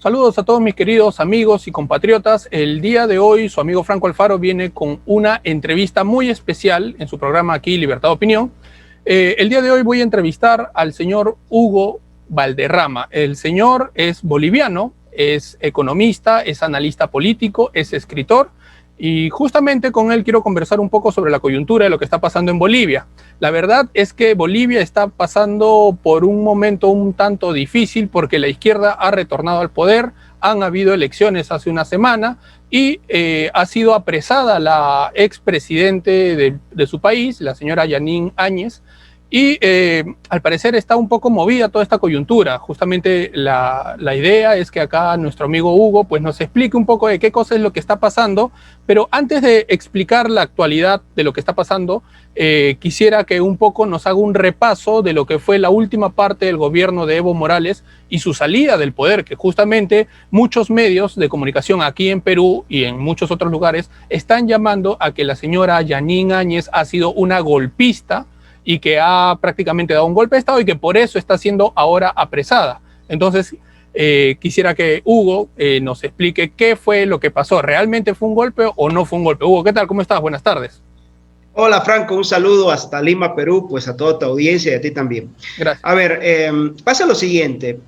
Saludos a todos mis queridos amigos y compatriotas. El día de hoy su amigo Franco Alfaro viene con una entrevista muy especial en su programa aquí Libertad de Opinión. El día de hoy voy a entrevistar al señor Hugo Valderrama. El señor es boliviano, es economista, es analista político, es escritor y justamente con él quiero conversar un poco sobre la coyuntura de lo que está pasando en Bolivia. La verdad es que Bolivia está pasando por un momento un tanto difícil porque la izquierda ha retornado al poder, han habido elecciones hace una semana y ha sido apresada la expresidente de su país, la señora Yanine Áñez, y al parecer está un poco movida toda esta coyuntura. Justamente la idea es que acá nuestro amigo Hugo pues nos explique un poco de qué cosa es lo que está pasando, pero antes de explicar la actualidad de lo que está pasando, quisiera que un poco nos haga un repaso de lo que fue la última parte del gobierno de Evo Morales y su salida del poder, que justamente muchos medios de comunicación aquí en Perú y en muchos otros lugares están llamando a que la señora Yanine Áñez ha sido una golpista y que ha prácticamente dado un golpe de Estado y que por eso está siendo ahora apresada. Entonces, quisiera que Hugo nos explique qué fue lo que pasó. ¿Realmente fue un golpe o no fue un golpe? Hugo, ¿qué tal? ¿Cómo estás? Buenas tardes. Hola Franco, un saludo hasta Lima, Perú, pues a toda tu audiencia y a ti también. Gracias. A ver, pasa lo siguiente.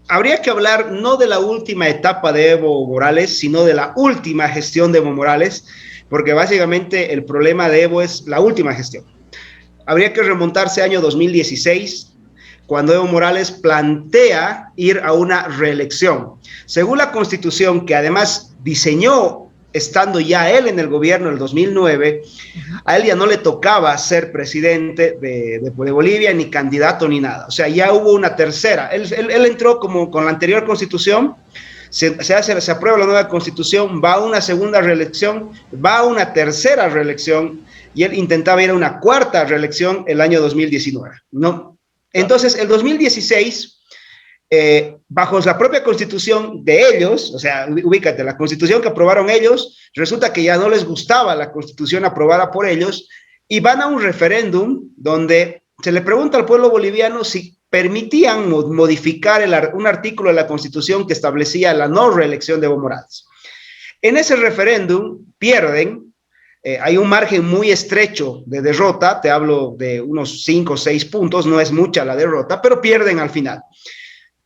Habría que hablar no de la última etapa de Evo Morales, sino de la última gestión de Evo Morales, porque básicamente el problema de Evo es la última gestión. Habría que remontarse al año 2016, cuando Evo Morales plantea ir a una reelección. Según la Constitución, que además diseñó estando ya él en el gobierno del 2009, a él ya no le tocaba ser presidente de Bolivia, ni candidato, ni nada. O sea, ya hubo una tercera. Él entró como con la anterior Constitución, se aprueba la nueva Constitución, va a una segunda reelección, va a una tercera reelección, y él intentaba ir a una cuarta reelección el año 2019, ¿no? Entonces, el 2016, bajo la propia constitución de ellos, o sea, ubícate, la constitución que aprobaron ellos, resulta que ya no les gustaba la constitución aprobada por ellos, y van a un referéndum donde se le pregunta al pueblo boliviano si permitían modificar un artículo de la constitución que establecía la no reelección de Evo Morales. En ese referéndum pierden. Hay un margen muy estrecho de derrota, te hablo de unos 5 o 6 puntos, no es mucha la derrota, pero pierden al final.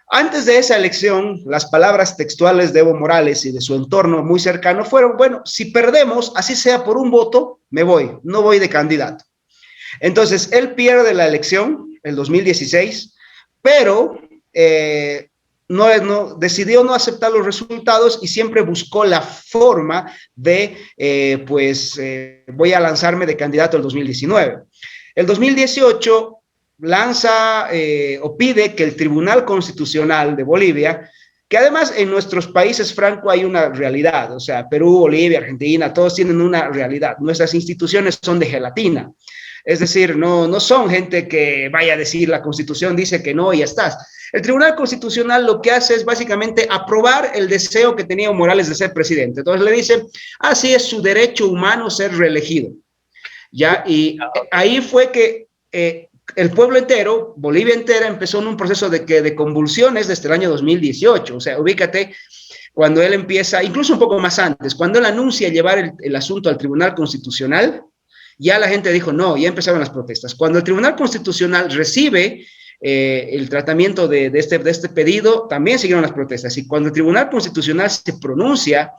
Antes de esa elección, las palabras textuales de Evo Morales y de su entorno muy cercano fueron, bueno, si perdemos, así sea por un voto, me voy, no voy de candidato. Entonces, él pierde la elección, el 2016, pero decidió no aceptar los resultados y siempre buscó la forma de, voy a lanzarme de candidato el 2019. El 2018 lanza o pide que el Tribunal Constitucional de Bolivia, que además en nuestros países, Franco, hay una realidad, o sea, Perú, Bolivia, Argentina, todos tienen una realidad. Nuestras instituciones son de gelatina. Es decir, no son gente que vaya a decir la Constitución dice que no y ya estás. El Tribunal Constitucional lo que hace es básicamente aprobar el deseo que tenía Morales de ser presidente. Entonces le dice, así es su derecho humano ser reelegido. ¿Ya? Y ahí fue que el pueblo entero, Bolivia entera, empezó en un proceso de convulsiones desde el año 2018. O sea, ubícate, cuando él empieza, incluso un poco más antes, cuando él anuncia llevar el asunto al Tribunal Constitucional, ya la gente dijo no, ya empezaron las protestas. Cuando el Tribunal Constitucional recibe el tratamiento de este pedido, también siguieron las protestas. Y cuando el Tribunal Constitucional se pronuncia,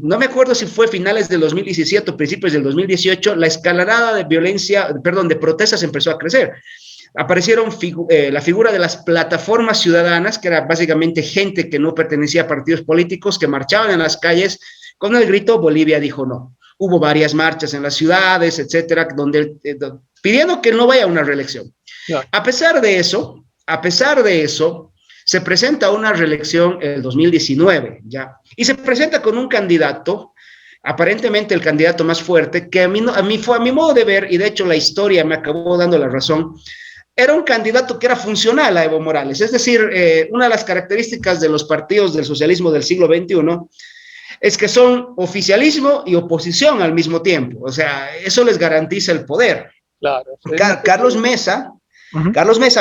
no me acuerdo si fue finales del 2017 o principios del 2018, la escalarada de de protestas empezó a crecer. Aparecieron la figura de las plataformas ciudadanas, que era básicamente gente que no pertenecía a partidos políticos, que marchaban en las calles con el grito Bolivia dijo no. Hubo varias marchas en las ciudades, etcétera, pidiendo que no vaya a una reelección. Yeah. A pesar de eso, se presenta una reelección en el 2019, ¿ya? Y se presenta con un candidato, aparentemente el candidato más fuerte, que a mi modo de ver, y de hecho la historia me acabó dando la razón, era un candidato que era funcional a Evo Morales. Es decir, una de las características de los partidos del socialismo del siglo XXI es que son oficialismo y oposición al mismo tiempo. O sea, eso les garantiza el poder. Claro. Carlos Mesa,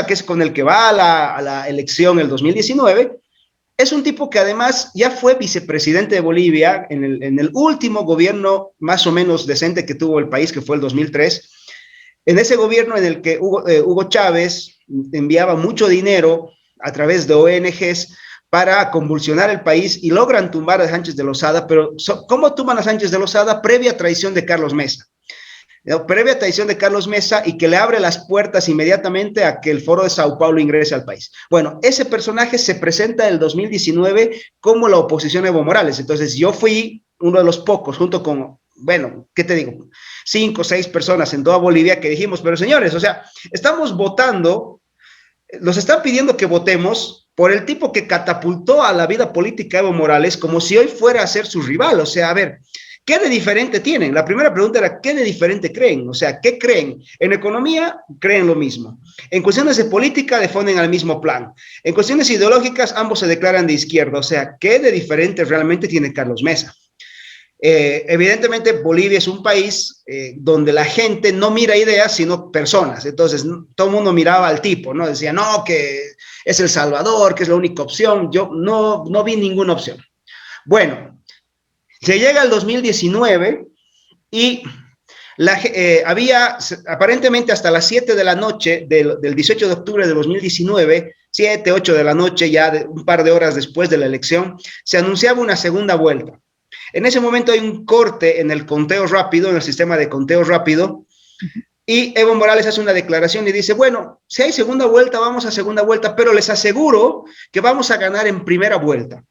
que es con el que va a la elección el 2019, Es un tipo que además ya fue vicepresidente de Bolivia en el último gobierno más o menos decente que tuvo el país, que fue el 2003. En ese gobierno en el que Hugo Chávez enviaba mucho dinero a través de ONGs para convulsionar el país y logran tumbar a Sánchez de Lozada, pero ¿cómo tumban a Sánchez de Lozada? Previa traición de Carlos Mesa. Previa traición de Carlos Mesa y que le abre las puertas inmediatamente a que el Foro de Sao Paulo ingrese al país. Bueno, ese personaje se presenta en el 2019 como la oposición a Evo Morales. Entonces yo fui uno de los pocos, junto con, bueno, ¿qué te digo? 5 o 6 personas en toda Bolivia que dijimos, pero señores, o sea, estamos votando, nos están pidiendo que votemos por el tipo que catapultó a la vida política a Evo Morales como si hoy fuera a ser su rival. O sea, a ver, ¿qué de diferente tienen? La primera pregunta era, ¿qué de diferente creen? O sea, ¿qué creen? En economía, creen lo mismo. En cuestiones de política, defienden al mismo plan. En cuestiones ideológicas, ambos se declaran de izquierda. O sea, ¿qué de diferente realmente tiene Carlos Mesa? Evidentemente, Bolivia es un país donde la gente no mira ideas, sino personas. Entonces, todo el mundo miraba al tipo, ¿no? Decía, no, que es El Salvador, que es la única opción. Yo no vi ninguna opción. Bueno, se llega al 2019 y había aparentemente hasta las 7 de la noche del 18 de octubre de 2019, 7, 8 de la noche, ya un par de horas después de la elección, se anunciaba una segunda vuelta. En ese momento hay un corte en el conteo rápido, en el sistema de conteo rápido, y Evo Morales hace una declaración y dice, bueno, si hay segunda vuelta, vamos a segunda vuelta, pero les aseguro que vamos a ganar en primera vuelta,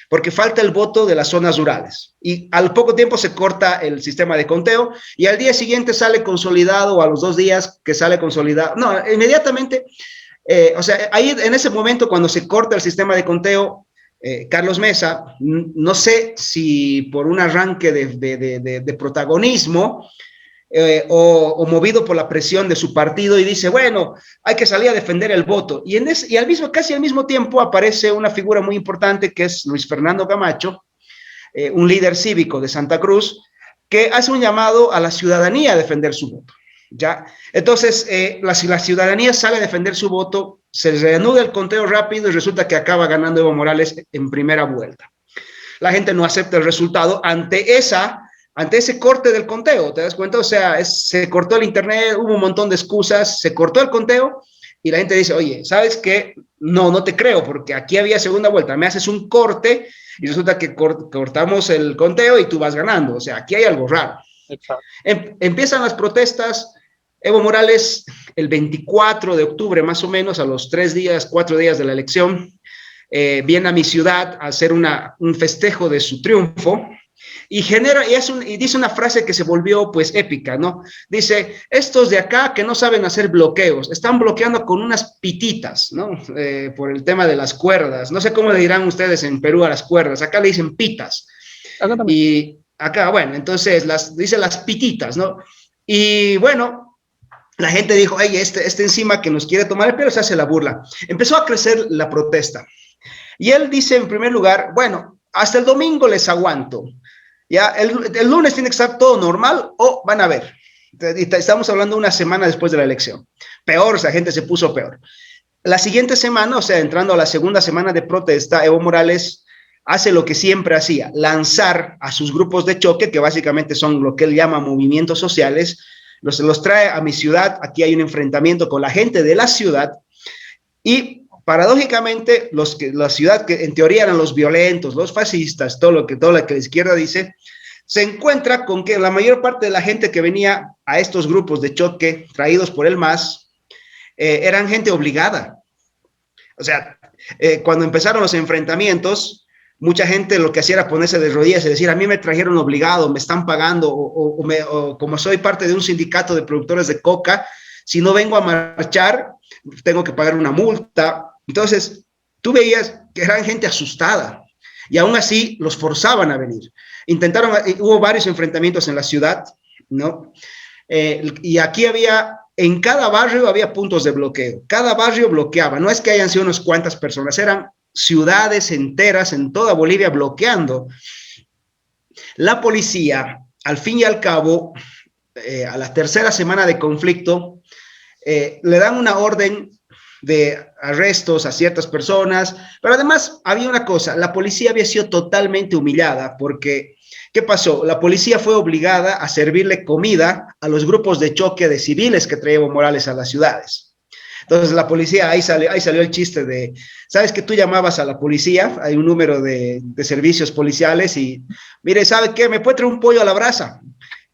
porque falta el voto de las zonas rurales. Y al poco tiempo se corta el sistema de conteo y al día siguiente sale consolidado, o a los 2 días que sale consolidado, no, inmediatamente, o sea, ahí en ese momento cuando se corta el sistema de conteo, Carlos Mesa, no sé si por un arranque de protagonismo o movido por la presión de su partido y dice, bueno, hay que salir a defender el voto. Y casi al mismo tiempo aparece una figura muy importante que es Luis Fernando Camacho, un líder cívico de Santa Cruz, que hace un llamado a la ciudadanía a defender su voto. ¿Ya? Entonces, la ciudadanía sale a defender su voto, se reanuda el conteo rápido y resulta que acaba ganando Evo Morales en primera vuelta. La gente no acepta el resultado ante ese corte del conteo, ¿te das cuenta? O sea, se cortó el internet, hubo un montón de excusas, se cortó el conteo y la gente dice, oye, ¿sabes qué? No te creo, porque aquí había segunda vuelta, me haces un corte y resulta que cortamos el conteo y tú vas ganando. O sea, aquí hay algo raro. Exacto. Empiezan las protestas. Evo Morales, el 24 de octubre, más o menos, a los 4 días de la elección, viene a mi ciudad a hacer un festejo de su triunfo y dice una frase que se volvió pues épica, ¿no? Dice, estos de acá que no saben hacer bloqueos, están bloqueando con unas pititas, ¿no? Por el tema de las cuerdas. No sé cómo le dirán ustedes en Perú a las cuerdas, acá le dicen pitas. Acá también. Y acá, bueno, entonces dice las pititas, ¿no? Y bueno, la gente dijo, hey, este encima que nos quiere tomar el pelo, se hace la burla. Empezó a crecer la protesta. Y él dice, en primer lugar, bueno, hasta el domingo les aguanto. Ya, el lunes tiene que estar todo normal o van a ver. Estamos hablando una semana después de la elección. Peor, esa gente se puso peor. La siguiente semana, o sea, entrando a la segunda semana de protesta, Evo Morales hace lo que siempre hacía, lanzar a sus grupos de choque, que básicamente son lo que él llama movimientos sociales, los trae a mi ciudad. Aquí hay un enfrentamiento con la gente de la ciudad y paradójicamente la ciudad que en teoría eran los violentos, los fascistas, todo lo que la izquierda dice, se encuentra con que la mayor parte de la gente que venía a estos grupos de choque traídos por el MAS eran gente obligada. O sea, cuando empezaron los enfrentamientos, mucha gente lo que hacía era ponerse de rodillas y decir, a mí me trajeron obligado, me están pagando, o como soy parte de un sindicato de productores de coca, si no vengo a marchar, tengo que pagar una multa. Entonces, tú veías que eran gente asustada y aún así los forzaban a venir. Hubo varios enfrentamientos en la ciudad, ¿no? Y aquí en cada barrio había puntos de bloqueo. Cada barrio bloqueaba. No es que hayan sido unas cuantas personas, eran ciudades enteras en toda Bolivia bloqueando. La policía, al fin y al cabo, a la tercera semana de conflicto, le dan una orden de arrestos a ciertas personas, pero además había una cosa, la policía había sido totalmente humillada porque, ¿qué pasó? La policía fue obligada a servirle comida a los grupos de choque de civiles que traía Evo Morales a las ciudades. Entonces la policía, ahí salió el chiste de, ¿sabes que tú llamabas a la policía? Hay un número de servicios policiales y, mire, ¿sabe qué? ¿Me puede traer un pollo a la brasa?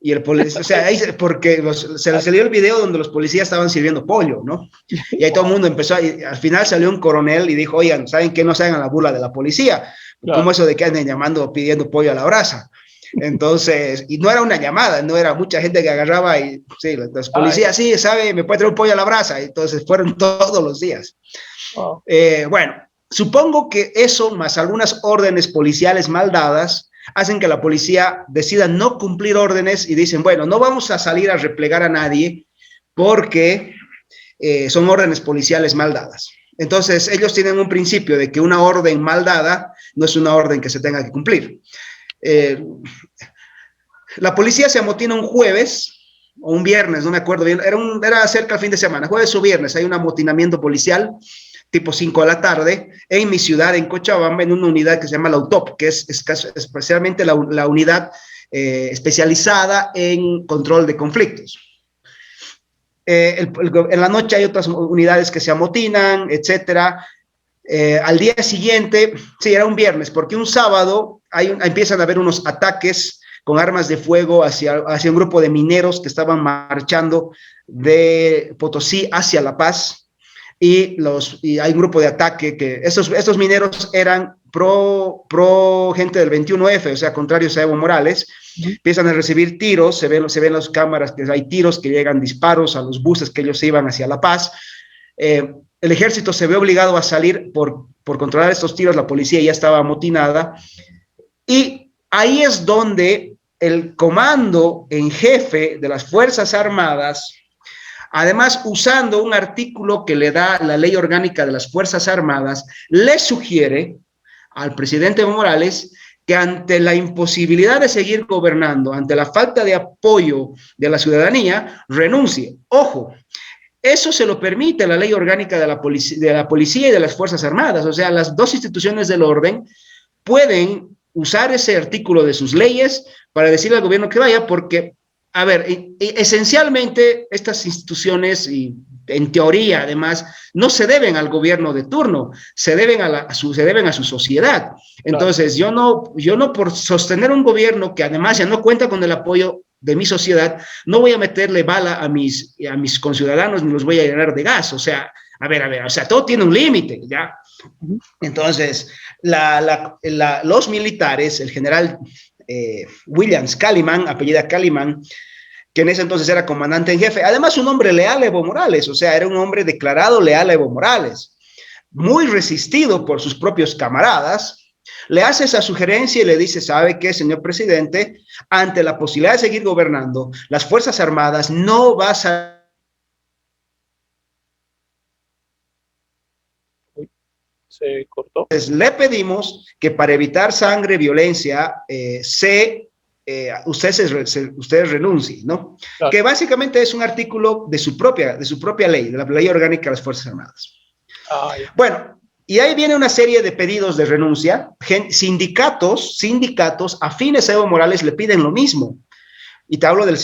Y el policía, o sea, ahí, porque se les salió el video donde los policías estaban sirviendo pollo, ¿no? Y ahí todo el mundo empezó, y al final salió un coronel y dijo, oigan, ¿saben qué? No se hagan la burla de la policía. Claro. ¿Cómo eso de que anden llamando, pidiendo pollo a la brasa? Entonces, y no era una llamada, no era mucha gente que agarraba y, sí, los policías, sí, ¿sabe? ¿Me puede traer un pollo a la brasa? Entonces fueron todos los días. Oh. Bueno, supongo que eso, más algunas órdenes policiales mal dadas, hacen que la policía decida no cumplir órdenes y dicen, bueno, no vamos a salir a replegar a nadie porque son órdenes policiales mal dadas. Entonces, ellos tienen un principio de que una orden mal dada no es una orden que se tenga que cumplir. La policía se amotina un jueves o un viernes, no me acuerdo bien, era cerca del fin de semana, jueves o viernes, hay un amotinamiento policial tipo 5 de la tarde, en mi ciudad, en Cochabamba, en una unidad que se llama la UTOP, que es especialmente la unidad especializada en control de conflictos. En la noche hay otras unidades que se amotinan, etcétera. Al día siguiente, sí, era un viernes, porque un sábado empiezan a haber unos ataques con armas de fuego hacia un grupo de mineros que estaban marchando de Potosí hacia La Paz. Y hay un grupo de ataque que estos mineros eran pro gente del 21F, o sea, contrarios a Evo Morales. Empiezan a recibir tiros, se ven las cámaras que hay tiros que llegan, disparos a los buses que ellos iban hacia La Paz. El ejército se ve obligado a salir por controlar estos tiros, la policía ya estaba amotinada. Y ahí es donde el comando en jefe de las Fuerzas Armadas, además, usando un artículo que le da la Ley Orgánica de las Fuerzas Armadas, le sugiere al presidente Evo Morales que ante la imposibilidad de seguir gobernando, ante la falta de apoyo de la ciudadanía, renuncie. Ojo, eso se lo permite la Ley Orgánica de la Policía y de las Fuerzas Armadas. O sea, las dos instituciones del orden pueden usar ese artículo de sus leyes para decirle al gobierno que vaya, porque a ver, esencialmente estas instituciones, y en teoría además, no se deben al gobierno de turno, se deben a su sociedad. Entonces, claro, yo no por sostener un gobierno que además ya no cuenta con el apoyo de mi sociedad, no voy a meterle bala a mis conciudadanos ni los voy a llenar de gas. O sea, a ver, o sea, todo tiene un límite, ¿ya? Entonces, los militares, el general Williams Kaliman, apellida Kaliman, que en ese entonces era comandante en jefe, además un hombre leal a Evo Morales, o sea, era un hombre declarado leal a Evo Morales, muy resistido por sus propios camaradas, le hace esa sugerencia y le dice, ¿sabe qué, señor presidente? Ante la posibilidad de seguir gobernando, las Fuerzas Armadas no va a... Se cortó. Entonces, le pedimos que para evitar sangre, violencia, ustedes renuncien, ¿no? Claro. Que básicamente es un artículo de su propia ley, de la Ley Orgánica de las Fuerzas Armadas. Bueno, y ahí viene una serie de pedidos de renuncia. Sindicatos afines a Evo Morales le piden lo mismo. Y te hablo de la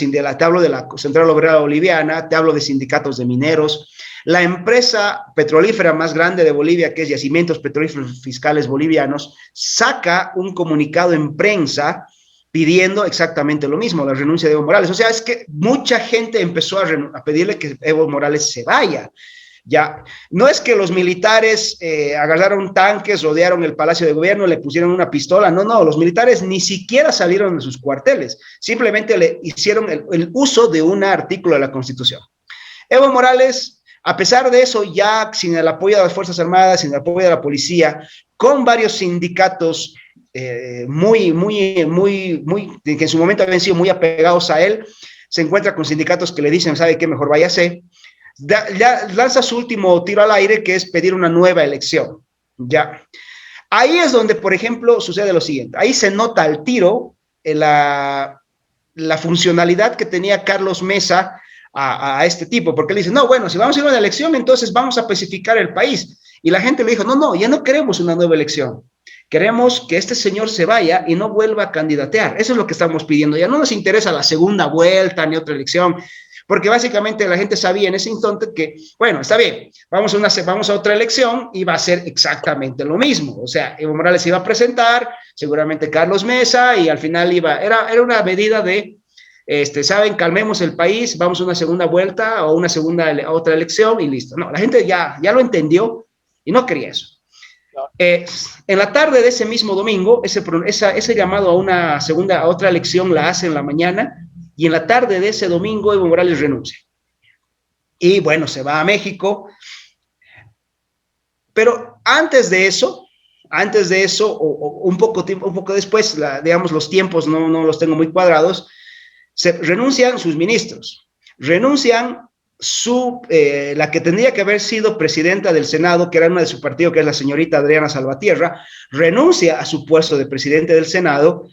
Central Obrera Boliviana, te hablo de sindicatos de mineros. La empresa petrolífera más grande de Bolivia, que es Yacimientos Petrolíferos Fiscales Bolivianos, saca un comunicado en prensa pidiendo exactamente lo mismo, la renuncia de Evo Morales. O sea, es que mucha gente empezó a pedirle que Evo Morales se vaya. Ya, no es que los militares agarraron tanques, rodearon el Palacio de Gobierno, le pusieron una pistola, no, los militares ni siquiera salieron de sus cuarteles, simplemente le hicieron el uso de un artículo de la Constitución. Evo Morales, a pesar de eso, ya sin el apoyo de las Fuerzas Armadas, sin el apoyo de la policía, con varios sindicatos que en su momento habían sido muy apegados a él, se encuentra con sindicatos que le dicen, ¿sabe qué? Mejor váyase. Ya lanza su último tiro al aire, que es pedir una nueva elección. Ya. Ahí es donde, por ejemplo, sucede lo siguiente. Ahí se nota al tiro la funcionalidad que tenía Carlos Mesa a este tipo, porque él dice, no, bueno, si vamos a ir a una elección, entonces vamos a pacificar el país. Y la gente le dijo, no, no, ya no queremos una nueva elección. Queremos que este señor se vaya y no vuelva a candidatear. Eso es lo que estamos pidiendo. Ya no nos interesa la segunda vuelta ni otra elección, porque básicamente la gente sabía en ese instante que, bueno, está bien, vamos a otra elección y va a ser exactamente lo mismo. O sea, Evo Morales iba a presentar, seguramente Carlos Mesa, y al final era una medida de, saben, calmemos el país, vamos a una segunda vuelta o otra elección y listo. No, la gente ya lo entendió y no quería eso. En la tarde de ese mismo domingo, ese llamado a otra elección la hace en la mañana, y en la tarde de ese domingo Evo Morales renuncia. Y bueno, se va a México. Pero antes de eso, o un poco después, digamos, los tiempos no los tengo muy cuadrados, renuncian sus ministros, renuncian la que tendría que haber sido presidenta del Senado, que era una de su partido, que es la señorita Adriana Salvatierra, renuncia a su puesto de presidente del Senado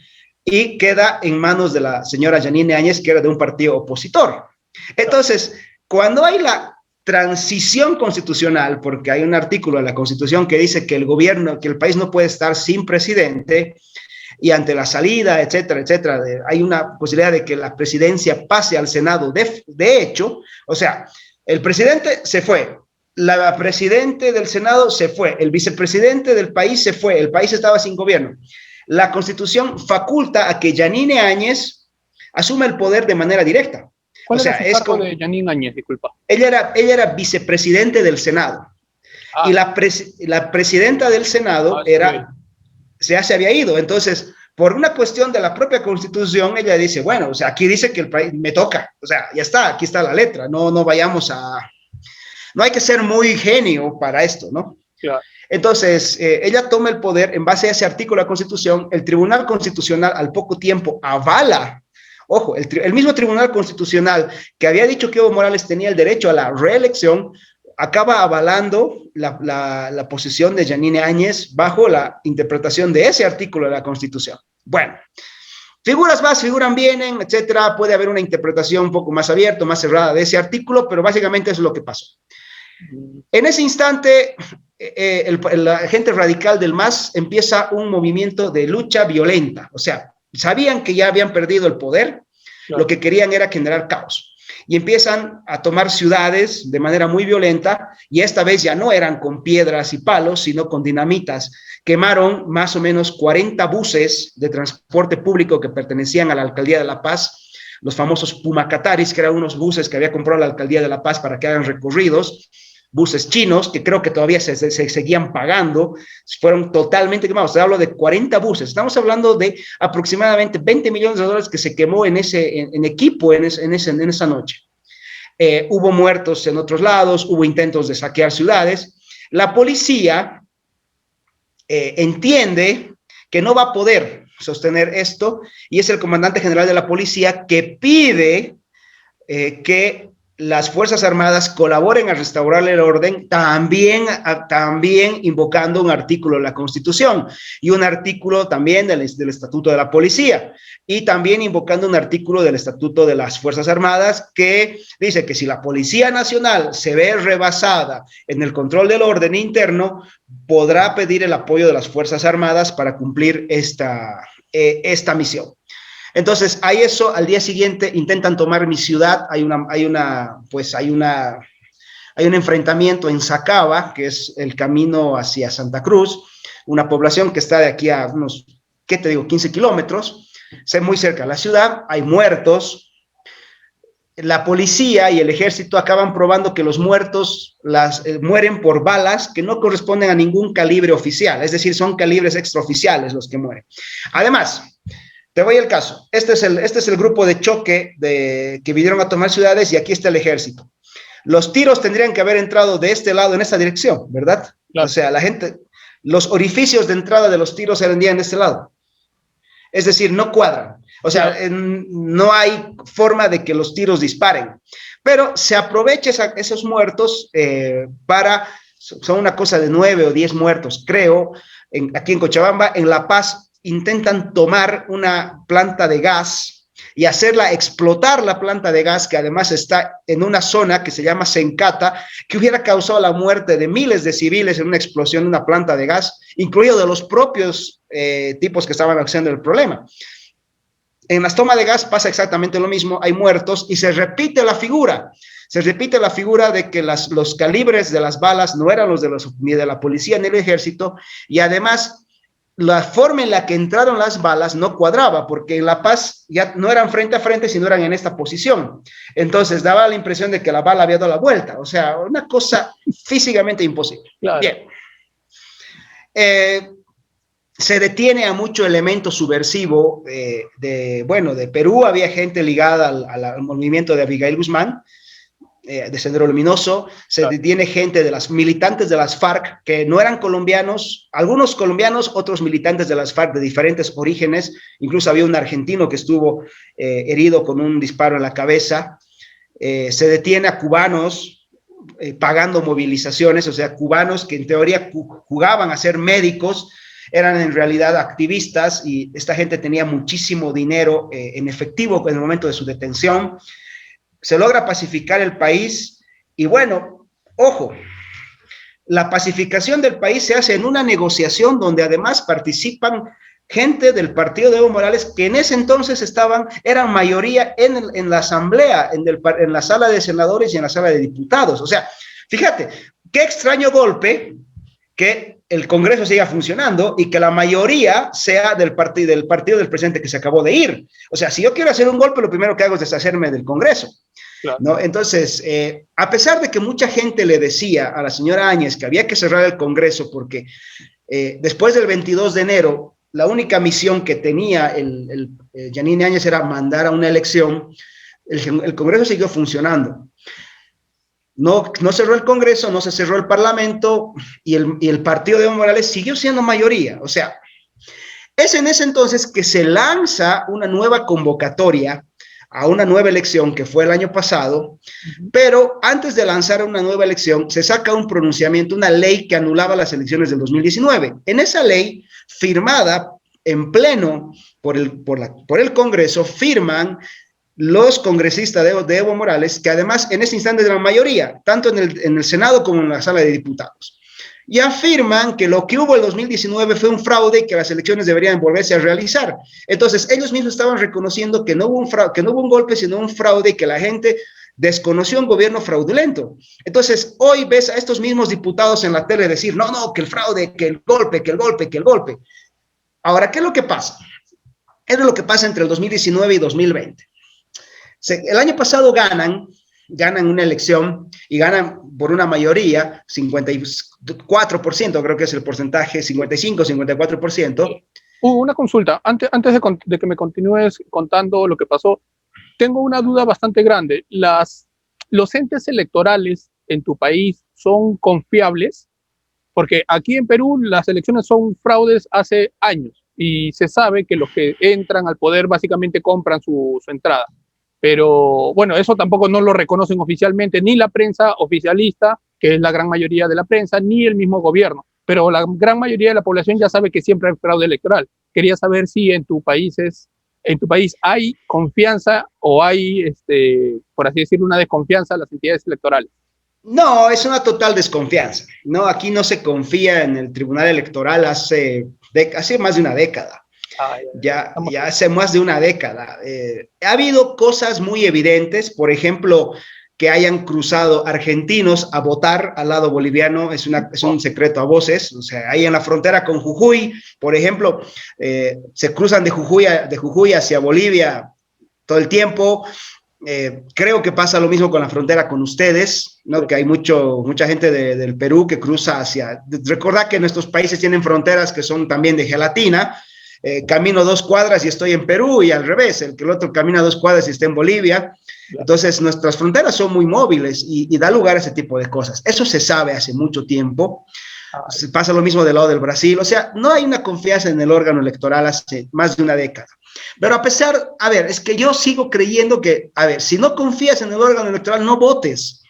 y queda en manos de la señora Yanine Áñez, que era de un partido opositor. Entonces, cuando hay la transición constitucional, porque hay un artículo en la Constitución que dice que el país no puede estar sin presidente, y ante la salida, etcétera, etcétera, hay una posibilidad de que la presidencia pase al Senado de hecho, o sea, el presidente se fue, la presidente del Senado se fue, el vicepresidente del país se fue, el país estaba sin gobierno. La Constitución faculta a que Yanine Áñez asuma el poder de manera directa. ¿Cuál era el cargo de Yanine Áñez, disculpa? Ella era vicepresidente del Senado. Y la presidenta del Senado se había ido. Entonces, por una cuestión de la propia Constitución, ella dice, bueno, o sea, aquí dice que el país me toca, o sea, ya está, aquí está la letra, no hay que ser muy genio para esto, ¿no? Claro. Entonces, ella toma el poder en base a ese artículo de la Constitución. El Tribunal Constitucional al poco tiempo avala, ojo, el mismo Tribunal Constitucional que había dicho que Evo Morales tenía el derecho a la reelección, acaba avalando la posición de Yanine Áñez bajo la interpretación de ese artículo de la Constitución. Bueno, figuras más, figuran vienen, etcétera. Puede haber una interpretación un poco más abierta, más cerrada de ese artículo, pero básicamente eso es lo que pasó. En ese instante, la gente radical del MAS empieza un movimiento de lucha violenta. O sea, sabían que ya habían perdido el poder, claro. Lo que querían era generar caos. Y empiezan a tomar ciudades de manera muy violenta, y esta vez ya no eran con piedras y palos, sino con dinamitas. Quemaron más o menos 40 buses de transporte público que pertenecían a la Alcaldía de La Paz, los famosos Pumacataris, que eran unos buses que había comprado la Alcaldía de La Paz para que hagan recorridos, buses chinos, que creo que todavía se seguían pagando, fueron totalmente quemados. Te hablo de 40 buses, estamos hablando de aproximadamente $20 millones que se quemó en equipo en esa noche. Hubo muertos en otros lados, hubo intentos de saquear ciudades. La policía entiende que no va a poder sostener esto, y es el comandante general de la policía que pide que las Fuerzas Armadas colaboren a restaurar el orden, también invocando un artículo de la Constitución y un artículo también del Estatuto de la Policía, y también invocando un artículo del Estatuto de las Fuerzas Armadas que dice que si la Policía Nacional se ve rebasada en el control del orden interno, podrá pedir el apoyo de las Fuerzas Armadas para cumplir esta misión. Entonces, hay eso, al día siguiente intentan tomar mi ciudad, hay un enfrentamiento en Sacaba, que es el camino hacia Santa Cruz, una población que está de aquí a unos, 15 kilómetros, muy cerca de la ciudad, hay muertos. La policía y el ejército acaban probando que los muertos mueren por balas que no corresponden a ningún calibre oficial, es decir, son calibres extraoficiales los que mueren. Además, te voy al caso. Este es el grupo de choque que vinieron a tomar ciudades, y aquí está el ejército. Los tiros tendrían que haber entrado de este lado, en esta dirección, ¿verdad? Claro. O sea, los orificios de entrada de los tiros eran de este lado. Es decir, no cuadran. O sea, claro. No hay forma de que los tiros disparen. Pero se aprovecha esos muertos son una cosa de 9 o 10 muertos, creo, aquí en Cochabamba. En La Paz intentan tomar una planta de gas y hacerla explotar la planta de gas, que además está en una zona que se llama Sencata, que hubiera causado la muerte de miles de civiles en una explosión de una planta de gas, incluido de los propios tipos que estaban haciendo el problema. En las tomas de gas pasa exactamente lo mismo, hay muertos y se repite la figura. Se repite la figura de que los calibres de las balas no eran ni de la policía ni del ejército, y además la forma en la que entraron las balas no cuadraba, porque en La Paz ya no eran frente a frente, sino eran en esta posición. Entonces daba la impresión de que la bala había dado la vuelta, o sea, una cosa físicamente imposible. Claro. Bien. Se detiene a mucho elemento subversivo de Perú. Había gente ligada al movimiento de Abigail Guzmán, de Sendero Luminoso. Se detiene gente de las militantes de las FARC que no eran colombianos, algunos colombianos, otros militantes de las FARC de diferentes orígenes. Incluso había un argentino que estuvo herido con un disparo en la cabeza. Se detiene a cubanos pagando movilizaciones, o sea, cubanos que en teoría jugaban a ser médicos, eran en realidad activistas, y esta gente tenía muchísimo dinero en efectivo en el momento de su detención. Se logra pacificar el país y bueno, ojo, la pacificación del país se hace en una negociación donde además participan gente del partido de Evo Morales que en ese entonces eran mayoría en la asamblea, en la sala de senadores y en la sala de diputados. O sea, fíjate, qué extraño golpe que el Congreso siga funcionando y que la mayoría sea del partido del presidente que se acabó de ir. O sea, si yo quiero hacer un golpe, lo primero que hago es deshacerme del Congreso. Claro. ¿No? Entonces, a pesar de que mucha gente le decía a la señora Áñez que había que cerrar el Congreso porque después del 22 de enero, la única misión que tenía Yanine Áñez era mandar a una elección, el Congreso siguió funcionando. No cerró el Congreso, no se cerró el Parlamento, y el partido de Evo Morales siguió siendo mayoría. O sea, es en ese entonces que se lanza una nueva convocatoria a una nueva elección, que fue el año pasado, pero antes de lanzar una nueva elección se saca un pronunciamiento, una ley que anulaba las elecciones del 2019. En esa ley, firmada en pleno por el Congreso, firman los congresistas de Evo Morales, que además en ese instante eran mayoría, tanto en el Senado como en la Sala de Diputados, y afirman que lo que hubo en el 2019 fue un fraude y que las elecciones deberían volverse a realizar. Entonces, ellos mismos estaban reconociendo que no hubo un golpe, sino un fraude, y que la gente desconoció un gobierno fraudulento. Entonces, hoy ves a estos mismos diputados en la tele decir, no, que el fraude, que el golpe, que el golpe, que el golpe. Ahora, ¿qué es lo que pasa? Es lo que pasa entre el 2019 y 2020. El año pasado ganan una elección y ganan por una mayoría, 54%, creo que es el porcentaje, 55, 54%. Una consulta, antes de que me continúes contando lo que pasó, tengo una duda bastante grande. ¿Los entes electorales en tu país son confiables? Porque aquí en Perú las elecciones son fraudes hace años y se sabe que los que entran al poder básicamente compran su entrada. Pero bueno, eso tampoco no lo reconocen oficialmente ni la prensa oficialista, que es la gran mayoría de la prensa, ni el mismo gobierno. Pero la gran mayoría de la población ya sabe que siempre hay fraude electoral. Quería saber si en tu país hay confianza o hay, por así decirlo, una desconfianza a las entidades electorales. No, es una total desconfianza. No, aquí no se confía en el Tribunal Electoral hace más de una década. Ya hace más de una década. Ha habido cosas muy evidentes, por ejemplo, que hayan cruzado argentinos a votar al lado boliviano, es un secreto a voces. O sea, ahí en la frontera con Jujuy, por ejemplo, se cruzan de Jujuy hacia Bolivia todo el tiempo. Creo que pasa lo mismo con la frontera con ustedes, ¿no? Que hay mucha gente del Perú que cruza hacia... Recordad que nuestros países tienen fronteras que son también de gelatina. Camino 2 cuadras y estoy en Perú, y al revés, el otro camina 2 cuadras y está en Bolivia. Entonces, nuestras fronteras son muy móviles y da lugar a ese tipo de cosas. Eso se sabe hace mucho tiempo. Pasa lo mismo del lado del Brasil. O sea, no hay una confianza en el órgano electoral hace más de una década. Pero es que yo sigo creyendo que, si no confías en el órgano electoral, no votes.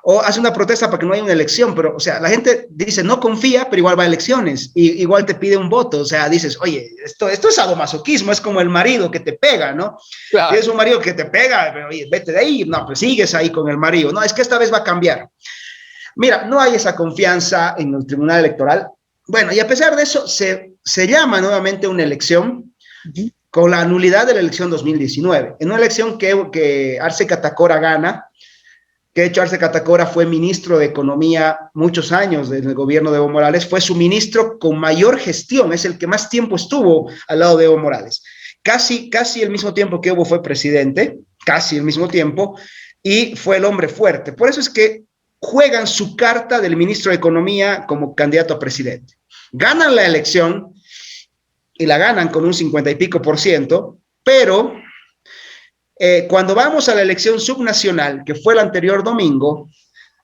o hace una protesta para que no haya una elección, pero, o sea, la gente dice no confía, pero igual va a elecciones, y igual te pide un voto, o sea, dices, oye, esto es sadomasoquismo, es como el marido que te pega, ¿no? Claro. Tienes un marido que te pega, pero oye, vete de ahí, no, pues sigues ahí con el marido, no, es que esta vez va a cambiar. Mira, no hay esa confianza en el Tribunal Electoral. Bueno, y a pesar de eso, se llama nuevamente una elección con la nulidad de la elección 2019, en una elección que Arce Catacora gana, que de hecho Arce Catacora fue ministro de Economía muchos años en el gobierno de Evo Morales, fue su ministro con mayor gestión, es el que más tiempo estuvo al lado de Evo Morales. Casi el mismo tiempo que Evo fue presidente, casi el mismo tiempo, y fue el hombre fuerte. Por eso es que juegan su carta del ministro de Economía como candidato a presidente. Ganan la elección y la ganan con un 50 y pico %, pero cuando vamos a la elección subnacional, que fue el anterior domingo,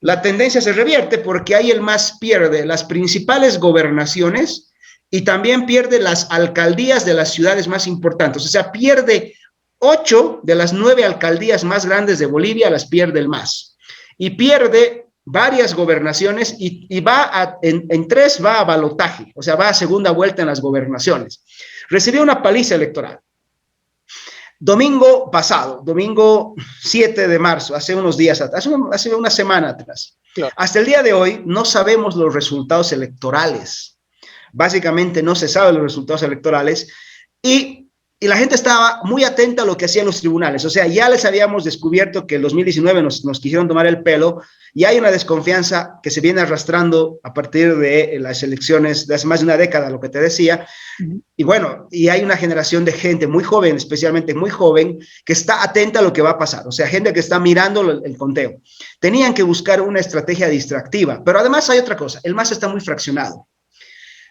la tendencia se revierte porque ahí el MAS pierde las principales gobernaciones y también pierde las alcaldías de las ciudades más importantes. O sea, pierde 8 de las 9 alcaldías más grandes de Bolivia, las pierde el MAS. Y pierde varias gobernaciones y va en 3 va a balotaje, o sea, va a segunda vuelta en las gobernaciones. Recibió una paliza electoral. Domingo pasado, domingo 7 de marzo, hace unos días atrás, hace una semana atrás. Claro. Hasta el día de hoy no sabemos los resultados electorales. Básicamente no se saben los resultados electorales y la gente estaba muy atenta a lo que hacían los tribunales. O sea, ya les habíamos descubierto que el 2019 nos quisieron tomar el pelo y hay una desconfianza que se viene arrastrando a partir de las elecciones de hace más de una década, lo que te decía. Y bueno, y hay una generación de gente muy joven, especialmente muy joven, que está atenta a lo que va a pasar. O sea, gente que está mirando el conteo. Tenían que buscar una estrategia distractiva, pero además hay otra cosa. El MAS está muy fraccionado.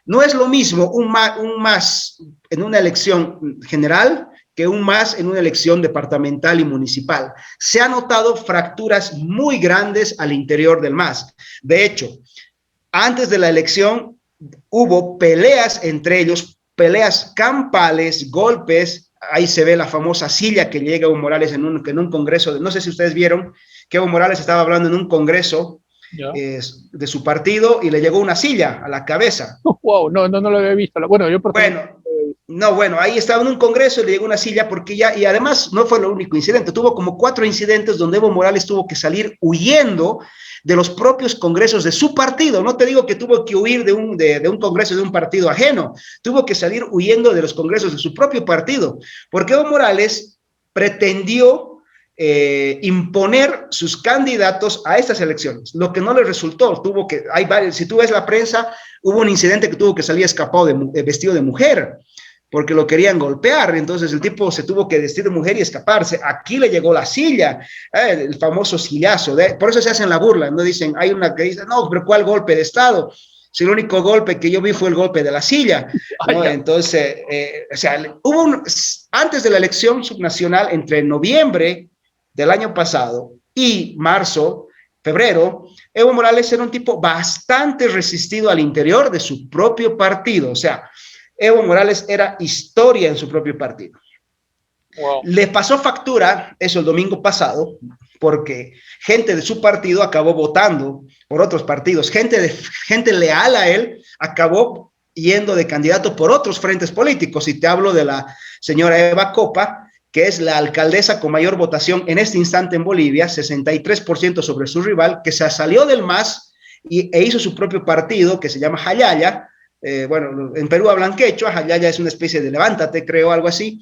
No es lo mismo un MAS en una elección general que un MAS en una elección departamental y municipal. Se han notado fracturas muy grandes al interior del MAS. De hecho, antes de la elección hubo peleas entre ellos, peleas campales, golpes. Ahí se ve la famosa silla que llega Evo Morales en un congreso. No sé si ustedes vieron que Evo Morales estaba hablando en un congreso de su partido y le llegó una silla a la cabeza. Wow, no lo había visto. Bueno, ahí estaba en un congreso y le llegó una silla porque y además no fue el único incidente, tuvo como 4 incidentes donde Evo Morales tuvo que salir huyendo de los propios congresos de su partido. No te digo que tuvo que huir de un congreso de un partido ajeno, tuvo que salir huyendo de los congresos de su propio partido, porque Evo Morales pretendió imponer sus candidatos a estas elecciones, lo que no le resultó. Si tú ves la prensa, hubo un incidente que tuvo que salir escapado vestido de mujer, porque lo querían golpear, entonces el tipo se tuvo que vestir de mujer y escaparse. Aquí le llegó la silla, el famoso sillazo, por eso se hacen la burla, no dicen, hay una que dice, no, pero ¿cuál golpe de Estado? Si el único golpe que yo vi fue el golpe de la silla, ¿no? Entonces, o sea, antes de la elección subnacional, entre noviembre del año pasado y marzo, febrero, Evo Morales era un tipo bastante resistido al interior de su propio partido. O sea, Evo Morales era historia en su propio partido. Wow. Le pasó factura eso el domingo pasado, porque gente de su partido acabó votando por otros partidos. Gente leal a él acabó yendo de candidato por otros frentes políticos. Y te hablo de la señora Eva Copa, que es la alcaldesa con mayor votación en este instante en Bolivia, 63% sobre su rival, que se salió del MAS e hizo su propio partido, que se llama Jayaya. Bueno, en Perú hablan quechua, Jayaya es una especie de levántate, creo, algo así.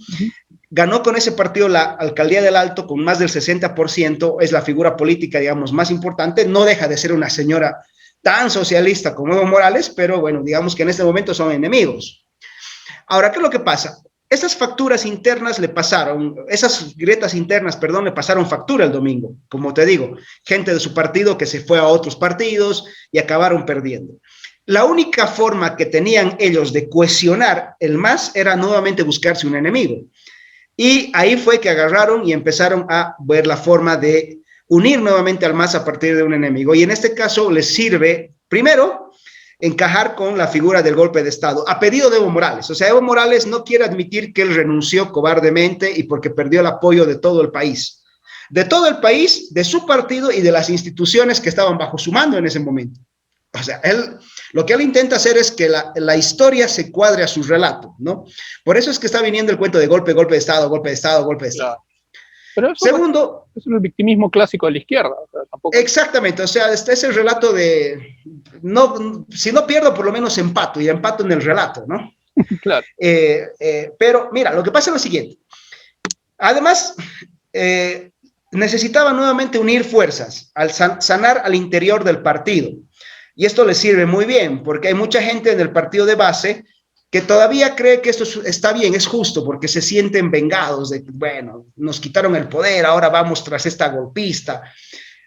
Ganó con ese partido la alcaldía del Alto con más del 60%, es la figura política, digamos, más importante. No deja de ser una señora tan socialista como Evo Morales, pero bueno, digamos que en este momento son enemigos. Ahora, ¿qué es lo que pasa? Esas facturas internas esas grietas internas, perdón, le pasaron factura el domingo, como te digo, gente de su partido que se fue a otros partidos y acabaron perdiendo. La única forma que tenían ellos de cohesionar el MAS era nuevamente buscarse un enemigo. Y ahí fue que agarraron y empezaron a ver la forma de unir nuevamente al MAS a partir de un enemigo. Y en este caso les sirve, primero, encajar con la figura del golpe de Estado, a pedido de Evo Morales. O sea, Evo Morales no quiere admitir que él renunció cobardemente y porque perdió el apoyo de todo el país. de todo el país, de su partido y de las instituciones que estaban bajo su mando en ese momento. O sea, lo que él intenta hacer es que la historia se cuadre a su relato, ¿no? Por eso es que está viniendo el cuento de golpe, golpe de Estado, golpe de Estado, golpe de Estado. Claro. Pero eso, Segundo, es el victimismo clásico de la izquierda. O sea, tampoco... Exactamente, o sea, este es el relato de, no, si no pierdo, por lo menos empato, y empato en el relato, ¿no? Claro. Pero mira, lo que pasa es lo siguiente. Además, necesitaba nuevamente unir fuerzas, al sanar al interior del partido. Y esto le sirve muy bien, porque hay mucha gente en el partido de base que todavía cree que esto está bien, es justo, porque se sienten vengados de, bueno, nos quitaron el poder, ahora vamos tras esta golpista.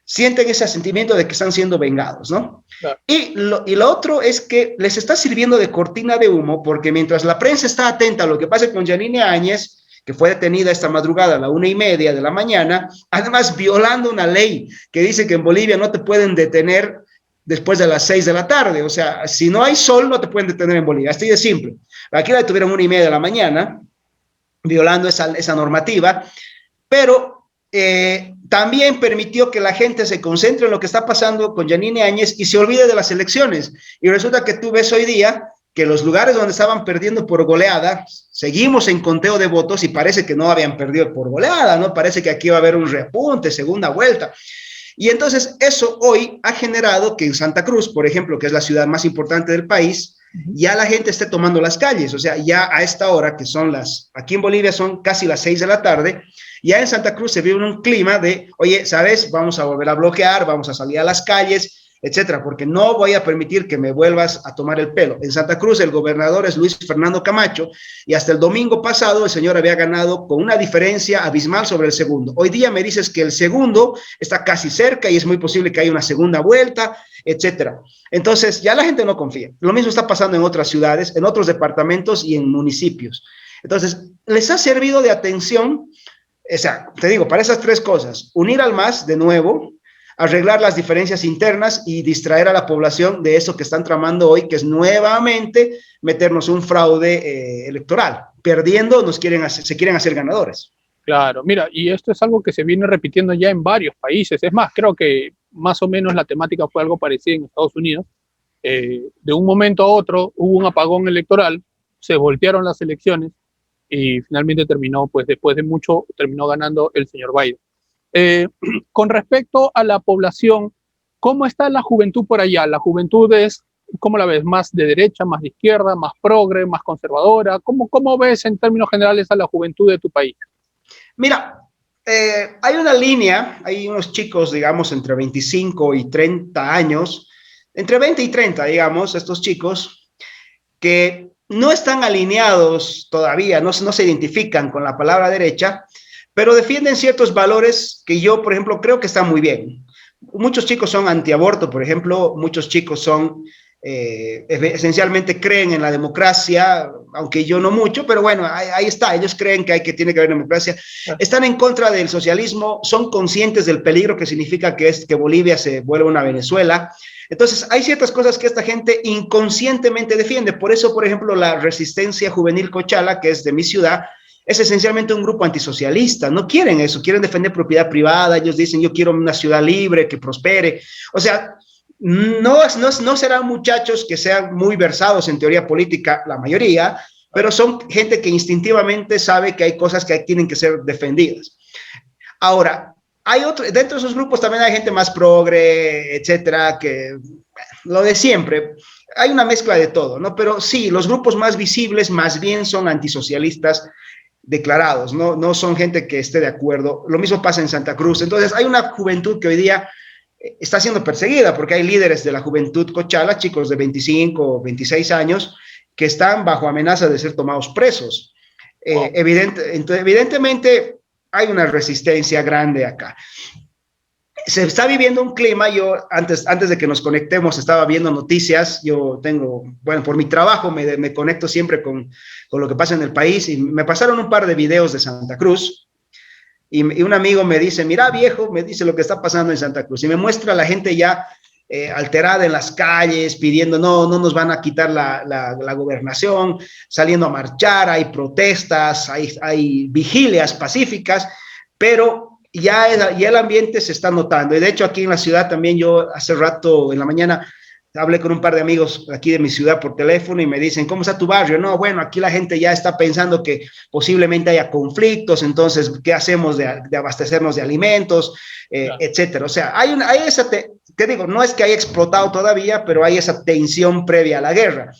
Sienten ese sentimiento de que están siendo vengados, ¿no? Claro. Y lo otro es que les está sirviendo de cortina de humo, porque mientras la prensa está atenta a lo que pasa con Yanine Áñez, que fue detenida esta madrugada a la 1:30 de la mañana, además violando una ley que dice que en Bolivia no te pueden detener después de las 6 de la tarde, o sea, si no hay sol no te pueden detener en Bolivia, así de simple. Aquí la detuvieron 1:30 de la mañana, violando esa normativa, pero también permitió que la gente se concentre en lo que está pasando con Yanine Áñez y se olvide de las elecciones. Y resulta que tú ves hoy día que los lugares donde estaban perdiendo por goleada, seguimos en conteo de votos y parece que no habían perdido por goleada, ¿no? Parece que aquí va a haber un repunte, segunda vuelta. Y entonces eso hoy ha generado que en Santa Cruz, por ejemplo, que es la ciudad más importante del país, ya la gente esté tomando las calles, o sea, ya a esta hora que son aquí en Bolivia son casi las 6 de la tarde, ya en Santa Cruz se vive un clima de, oye, ¿sabes? Vamos a volver a bloquear, vamos a salir a las calles, etcétera, porque no voy a permitir que me vuelvas a tomar el pelo. En Santa Cruz el gobernador es Luis Fernando Camacho y hasta el domingo pasado el señor había ganado con una diferencia abismal sobre el segundo. Hoy día me dices que el segundo está casi cerca y es muy posible que haya una segunda vuelta, etcétera. Entonces ya la gente no confía. Lo mismo está pasando en otras ciudades, en otros departamentos y en municipios. Entonces, les ha servido de atención, o sea, te digo, para esas tres cosas, unir al MAS de nuevo, arreglar las diferencias internas y distraer a la población de eso que están tramando hoy, que es nuevamente meternos un fraude electoral. Perdiendo, se quieren hacer ganadores. Claro, mira, y esto es algo que se viene repitiendo ya en varios países. Es más, creo que más o menos la temática fue algo parecido en Estados Unidos. De un momento a otro hubo un apagón electoral, se voltearon las elecciones y finalmente terminó, pues después de mucho, terminó ganando el señor Biden. Con respecto a la población, ¿cómo está la juventud por allá? ¿La juventud es, cómo la ves, más de derecha, más de izquierda, más progre, más conservadora? ¿Cómo ves en términos generales a la juventud de tu país? Mira, hay una línea, hay unos chicos, digamos, entre 25 y 30 años, entre 20 y 30, digamos, estos chicos, que no están alineados todavía, no se identifican con la palabra derecha, pero defienden ciertos valores que yo, por ejemplo, creo que están muy bien. Muchos chicos son antiaborto, por ejemplo, muchos chicos son, esencialmente creen en la democracia, aunque yo no mucho, pero bueno, ahí está, ellos creen que tiene que haber democracia. Están en contra del socialismo, son conscientes del peligro que significa que Bolivia se vuelva una Venezuela. Entonces, hay ciertas cosas que esta gente inconscientemente defiende. Por eso, por ejemplo, la Resistencia Juvenil Cochala, que es de mi ciudad, es esencialmente un grupo antisocialista. No quieren eso, quieren defender propiedad privada. Ellos dicen, yo quiero una ciudad libre, que prospere. O sea, no serán muchachos que sean muy versados en teoría política, la mayoría, pero son gente que instintivamente sabe que hay cosas que tienen que ser defendidas. Ahora, dentro de esos grupos también hay gente más progre, etcétera, que lo de siempre. Hay una mezcla de todo, ¿no? Pero sí, los grupos más visibles más bien son antisocialistas declarados, no son gente que esté de acuerdo. Lo mismo pasa en Santa Cruz. Entonces, hay una juventud que hoy día está siendo perseguida porque hay líderes de la juventud cochala, chicos de 25 o 26 años, que están bajo amenaza de ser tomados presos. Wow. Evidentemente, hay una resistencia grande acá. Se está viviendo un clima, yo antes de que nos conectemos estaba viendo noticias, yo tengo, bueno, por mi trabajo me conecto siempre con lo que pasa en el país y me pasaron un par de videos de Santa Cruz y un amigo me dice, mira viejo, me dice lo que está pasando en Santa Cruz y me muestra a la gente ya alterada en las calles, pidiendo no nos van a quitar la gobernación, saliendo a marchar, hay protestas, hay vigilias pacíficas, pero ya el ambiente se está notando. Y de hecho aquí en la ciudad también, yo hace rato en la mañana hablé con un par de amigos aquí de mi ciudad por teléfono y me dicen, ¿cómo está tu barrio? No, bueno, aquí la gente ya está pensando que posiblemente haya conflictos, entonces, ¿qué hacemos de abastecernos de alimentos, etcétera? O sea, hay esa, te digo, no es que haya explotado todavía, pero hay esa tensión previa a la guerra,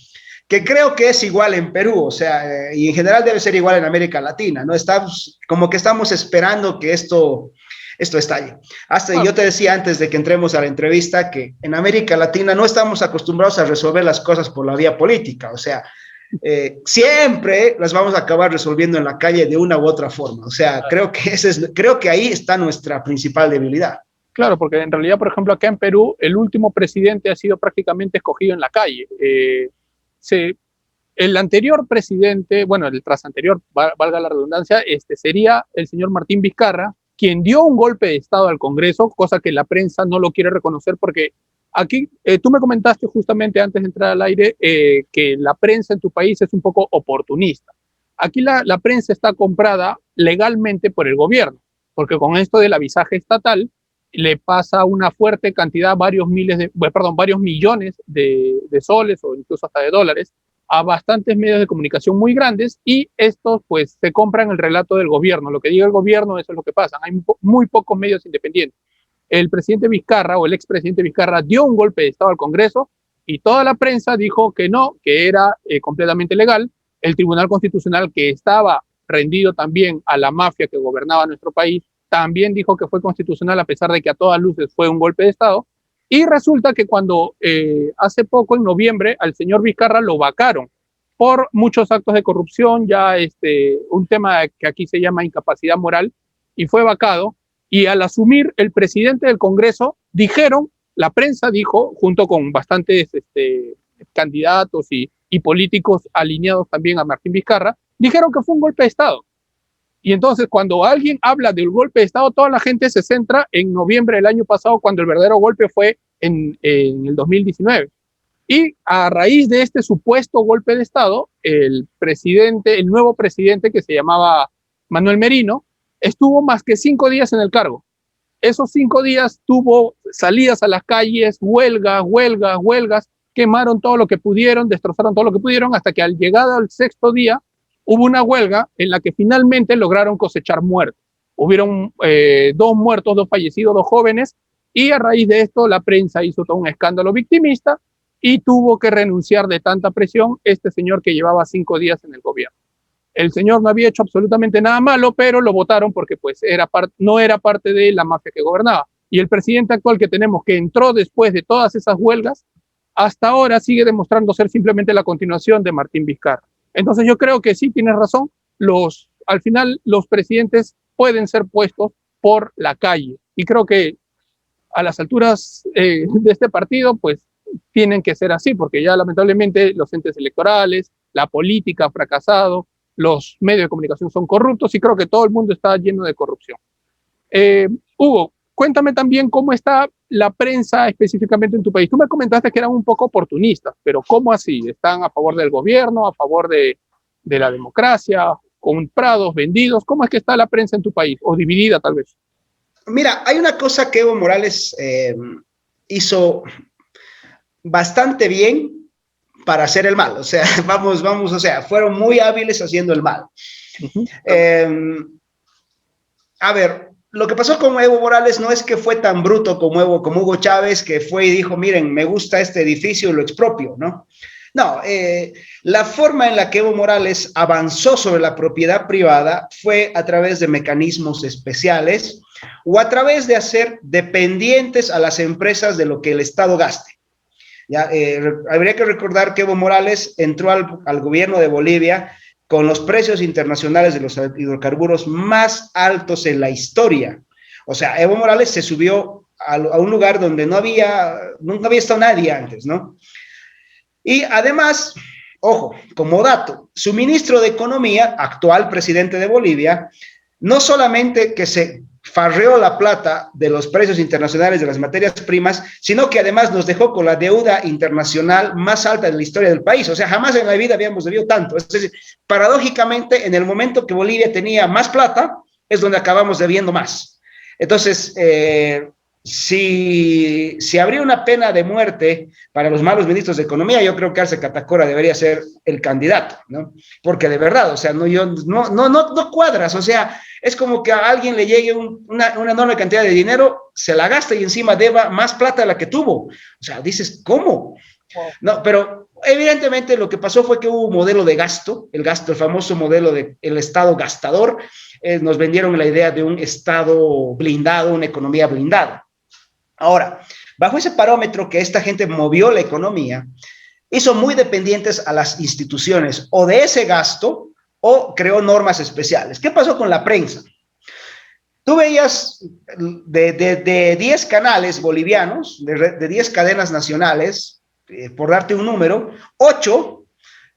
que creo que es igual en Perú, o sea, y en general debe ser igual en América Latina, ¿no? Estamos, como que estamos esperando que esto estalle. Hasta yo te decía antes de que entremos a la entrevista que en América Latina no estamos acostumbrados a resolver las cosas por la vía política, o sea, siempre las vamos a acabar resolviendo en la calle de una u otra forma. O sea, creo que ahí está nuestra principal debilidad. Claro, porque en realidad, por ejemplo, acá en Perú, el último presidente ha sido prácticamente escogido en la calle. El anterior presidente, bueno, el tras anterior, valga la redundancia, sería el señor Martín Vizcarra, quien dio un golpe de Estado al Congreso, cosa que la prensa no lo quiere reconocer porque aquí tú me comentaste justamente antes de entrar al aire que la prensa en tu país es un poco oportunista. Aquí la prensa está comprada legalmente por el gobierno, porque con esto del avisaje estatal le pasa una fuerte cantidad, varios millones de soles o incluso hasta de dólares a bastantes medios de comunicación muy grandes y estos pues se compran el relato del gobierno. Lo que diga el gobierno, eso es lo que pasa. Hay muy pocos medios independientes. El presidente Vizcarra o el expresidente Vizcarra dio un golpe de Estado al Congreso y toda la prensa dijo que no, que era completamente legal. El Tribunal Constitucional, que estaba rendido también a la mafia que gobernaba nuestro país, también dijo que fue constitucional a pesar de que a todas luces fue un golpe de Estado. Y resulta que cuando hace poco, en noviembre, al señor Vizcarra lo vacaron por muchos actos de corrupción, ya un tema que aquí se llama incapacidad moral, y fue vacado. Y al asumir el presidente del Congreso, la prensa dijo, junto con bastantes candidatos y políticos alineados también a Martín Vizcarra, dijeron que fue un golpe de Estado. Y entonces cuando alguien habla del golpe de Estado, toda la gente se centra en noviembre del año pasado, cuando el verdadero golpe fue en el 2019. Y a raíz de este supuesto golpe de Estado, el nuevo presidente, que se llamaba Manuel Merino, estuvo más que 5 días en el cargo. Esos 5 días tuvo salidas a las calles, huelgas, quemaron todo lo que pudieron, destrozaron todo lo que pudieron, hasta que al llegar al 6.º día, hubo una huelga en la que finalmente lograron cosechar muertos. Hubieron 2 muertos, 2 fallecidos, 2 jóvenes, y a raíz de esto la prensa hizo todo un escándalo victimista y tuvo que renunciar de tanta presión este señor que llevaba 5 días en el gobierno. El señor no había hecho absolutamente nada malo, pero lo votaron porque pues no era parte de la mafia que gobernaba. Y el presidente actual que tenemos, que entró después de todas esas huelgas, hasta ahora sigue demostrando ser simplemente la continuación de Martín Vizcarra. Entonces yo creo que sí, tienes razón, al final los presidentes pueden ser puestos por la calle. Y creo que a las alturas de este partido, pues tienen que ser así, porque ya lamentablemente los entes electorales, la política ha fracasado, los medios de comunicación son corruptos y creo que todo el mundo está lleno de corrupción. Hugo, cuéntame también cómo está la prensa específicamente en tu país. Tú me comentaste que eran un poco oportunistas, pero ¿cómo así? ¿Están a favor del gobierno, a favor de la democracia, comprados, vendidos? ¿Cómo es que está la prensa en tu país? ¿O dividida tal vez? Mira, hay una cosa que Evo Morales hizo bastante bien para hacer el mal. O sea, vamos, o sea, fueron muy hábiles haciendo el mal. A ver, lo que pasó con Evo Morales no es que fue tan bruto como Hugo Chávez, que fue y dijo, miren, me gusta este edificio y lo expropio, ¿no? No, la forma en la que Evo Morales avanzó sobre la propiedad privada fue a través de mecanismos especiales o a través de hacer dependientes a las empresas de lo que el Estado gaste. Ya, habría que recordar que Evo Morales entró al gobierno de Bolivia con los precios internacionales de los hidrocarburos más altos en la historia. O sea, Evo Morales se subió a un lugar donde nunca había estado nadie antes, ¿no? Y además, ojo, como dato, su ministro de Economía, actual presidente de Bolivia, no solamente que se farreó la plata de los precios internacionales de las materias primas, sino que además nos dejó con la deuda internacional más alta de la historia del país. O sea, jamás en la vida habíamos debido tanto. Es decir, paradójicamente, en el momento que Bolivia tenía más plata, es donde acabamos debiendo más. Entonces, si habría una pena de muerte para los malos ministros de Economía, yo creo que Arce Catacora debería ser el candidato, ¿no? Porque de verdad, o sea, no cuadras, o sea, es como que a alguien le llegue una enorme cantidad de dinero, se la gasta y encima deba más plata de la que tuvo. O sea, dices, ¿cómo? No, pero evidentemente lo que pasó fue que hubo un modelo de gasto, el famoso modelo del Estado gastador. Nos vendieron la idea de un Estado blindado, una economía blindada. Ahora, bajo ese parámetro que esta gente movió la economía, hizo muy dependientes a las instituciones o de ese gasto o creó normas especiales. ¿Qué pasó con la prensa? Tú veías de 10 canales bolivianos, de 10 cadenas nacionales, por darte un número, 8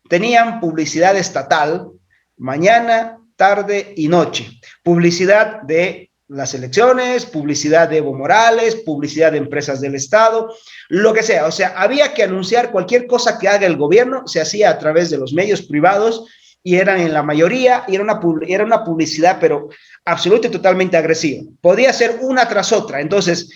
tenían publicidad estatal mañana, tarde y noche. Publicidad de las elecciones, publicidad de Evo Morales, publicidad de empresas del Estado, lo que sea. O sea, había que anunciar cualquier cosa que haga el gobierno, se hacía a través de los medios privados y eran en la mayoría, y era una publicidad, pero absoluta y totalmente agresiva. Podía ser una tras otra. Entonces,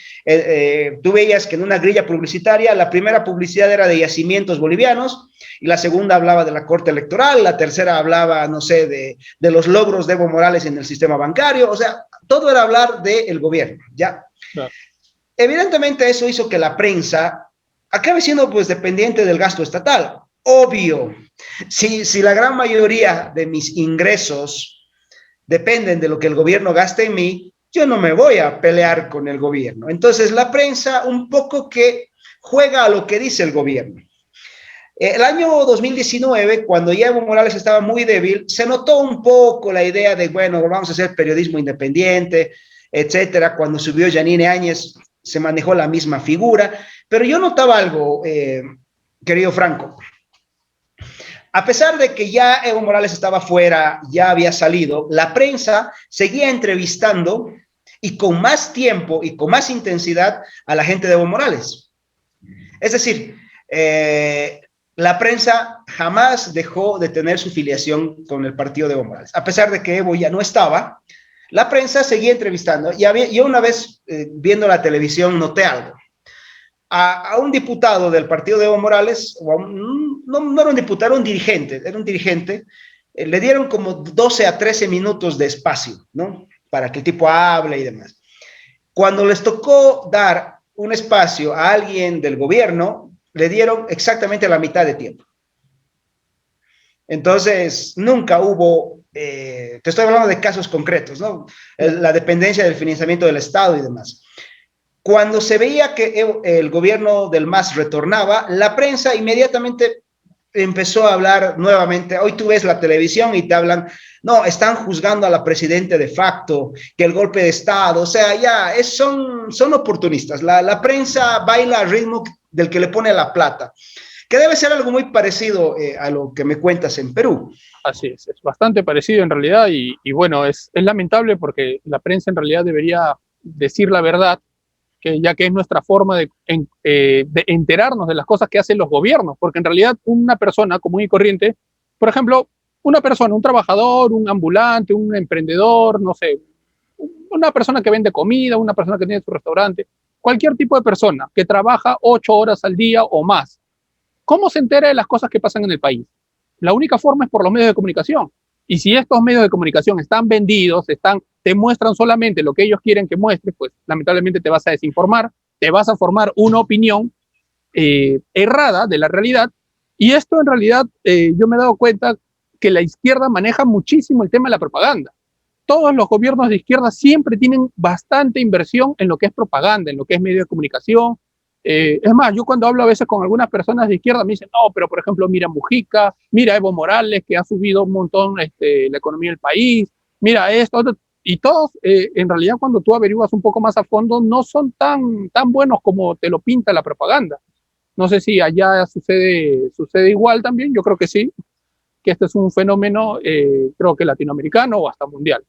tú veías que en una grilla publicitaria, la primera publicidad era de yacimientos bolivianos, y la segunda hablaba de la Corte Electoral, la tercera hablaba, no sé, de los logros de Evo Morales en el sistema bancario, o sea, todo era hablar del gobierno, ¿ya? Claro. Evidentemente eso hizo que la prensa acabe siendo pues dependiente del gasto estatal. Obvio, si la gran mayoría de mis ingresos dependen de lo que el gobierno gaste en mí, yo no me voy a pelear con el gobierno. Entonces la prensa un poco que juega a lo que dice el gobierno. El año 2019, cuando ya Evo Morales estaba muy débil, se notó un poco la idea de, bueno, vamos a hacer periodismo independiente, etcétera. Cuando subió Yanine Áñez, se manejó la misma figura, pero yo notaba algo, querido Franco. A pesar de que ya Evo Morales estaba fuera, ya había salido, la prensa seguía entrevistando y con más tiempo y con más intensidad a la gente de Evo Morales. Es decir, la prensa jamás dejó de tener su filiación con el partido de Evo Morales. A pesar de que Evo ya no estaba, la prensa seguía entrevistando. Yo una vez, viendo la televisión, noté algo. A un diputado del partido de Evo Morales, no era un diputado, era un dirigente, le dieron como 12 a 13 minutos de espacio, ¿no? Para que el tipo hable y demás. Cuando les tocó dar un espacio a alguien del gobierno, le dieron exactamente la mitad de tiempo. Entonces, nunca hubo, te estoy hablando de casos concretos, ¿no? La dependencia del financiamiento del Estado y demás. Cuando se veía que el gobierno del MAS retornaba, la prensa inmediatamente empezó a hablar nuevamente. Hoy tú ves la televisión y te hablan, no, están juzgando a la presidenta de facto, que el golpe de Estado, o sea, ya son oportunistas. La prensa baila al ritmo del que le pone la plata, que debe ser algo muy parecido a lo que me cuentas en Perú. Así es bastante parecido en realidad y bueno, es lamentable porque la prensa en realidad debería decir la verdad, ya que es nuestra forma de enterarnos de las cosas que hacen los gobiernos, porque en realidad una persona común y corriente, por ejemplo, una persona, un trabajador, un ambulante, un emprendedor, no sé, una persona que vende comida, una persona que tiene su restaurante, cualquier tipo de persona que trabaja 8 horas al día o más, ¿cómo se entera de las cosas que pasan en el país? La única forma es por los medios de comunicación. Y si estos medios de comunicación están vendidos, te muestran solamente lo que ellos quieren que muestres, pues lamentablemente te vas a desinformar, te vas a formar una opinión errada de la realidad. Y esto en realidad yo me he dado cuenta que la izquierda maneja muchísimo el tema de la propaganda. Todos los gobiernos de izquierda siempre tienen bastante inversión en lo que es propaganda, en lo que es medio de comunicación. Es más, yo cuando hablo a veces con algunas personas de izquierda me dicen, no, pero por ejemplo, mira Mujica, mira Evo Morales, que ha subido un montón la economía del país, mira esto, y todos, en realidad, cuando tú averiguas un poco más a fondo, no son tan buenos como te lo pinta la propaganda. No sé si allá sucede igual también, yo creo que sí, que este es un fenómeno, creo que latinoamericano o hasta mundial.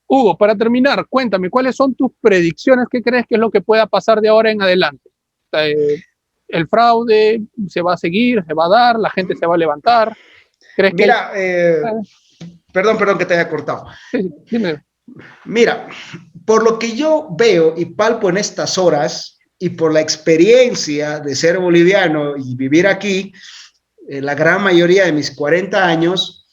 Hugo, para terminar, cuéntame, ¿cuáles son tus predicciones? ¿Qué crees que es lo que pueda pasar de ahora en adelante? ¿El fraude se va a seguir, se va a dar, la gente se va a levantar? ¿Crees Mira, perdón que te haya cortado. Sí, dime. Mira, por lo que yo veo y palpo en estas horas y por la experiencia de ser boliviano y vivir aquí, la gran mayoría de mis 40 años,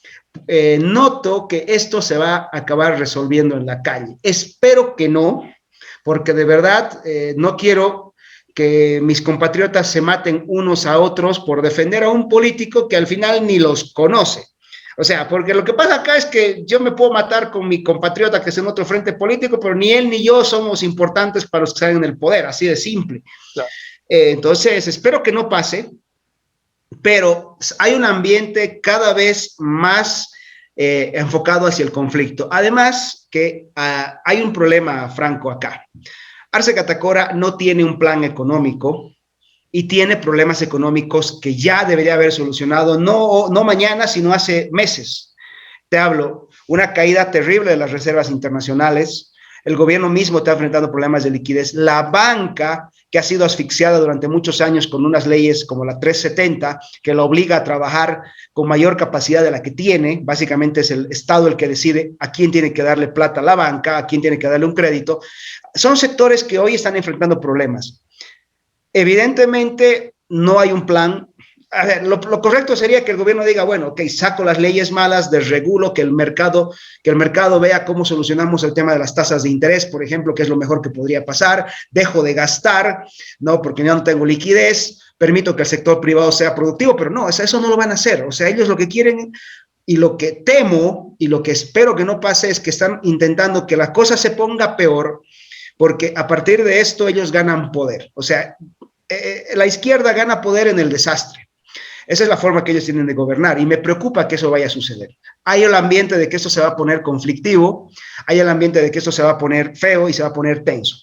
noto que esto se va a acabar resolviendo en la calle. Espero que no, porque de verdad no quiero que mis compatriotas se maten unos a otros por defender a un político que al final ni los conoce. O sea, porque lo que pasa acá es que yo me puedo matar con mi compatriota que es en otro frente político, pero ni él ni yo somos importantes para los que están en el poder, así de simple. Claro. Entonces, espero que no pase, pero hay un ambiente cada vez más enfocado hacia el conflicto. Además, que hay un problema, Franco, acá. Arce Catacora no tiene un plan económico y tiene problemas económicos que ya debería haber solucionado, no mañana, sino hace meses. Te hablo, una caída terrible de las reservas internacionales, el gobierno mismo está enfrentando problemas de liquidez, la banca que ha sido asfixiada durante muchos años con unas leyes como la 370, que la obliga a trabajar con mayor capacidad de la que tiene, básicamente es el Estado el que decide a quién tiene que darle plata a la banca, a quién tiene que darle un crédito, son sectores que hoy están enfrentando problemas. Evidentemente no hay un plan. A ver, lo correcto sería que el gobierno diga, bueno, ok, saco las leyes malas, desregulo, que el mercado vea cómo solucionamos el tema de las tasas de interés, por ejemplo, que es lo mejor que podría pasar, dejo de gastar, ¿no? Porque ya no tengo liquidez, permito que el sector privado sea productivo, pero no, eso no lo van a hacer. O sea, ellos lo que quieren y lo que temo y lo que espero que no pase es que están intentando que la cosa se ponga peor, porque a partir de esto ellos ganan poder. O sea, la izquierda gana poder en el desastre. Esa es la forma que ellos tienen de gobernar y me preocupa que eso vaya a suceder. Hay el ambiente de que esto se va a poner conflictivo, hay el ambiente de que esto se va a poner feo y se va a poner tenso.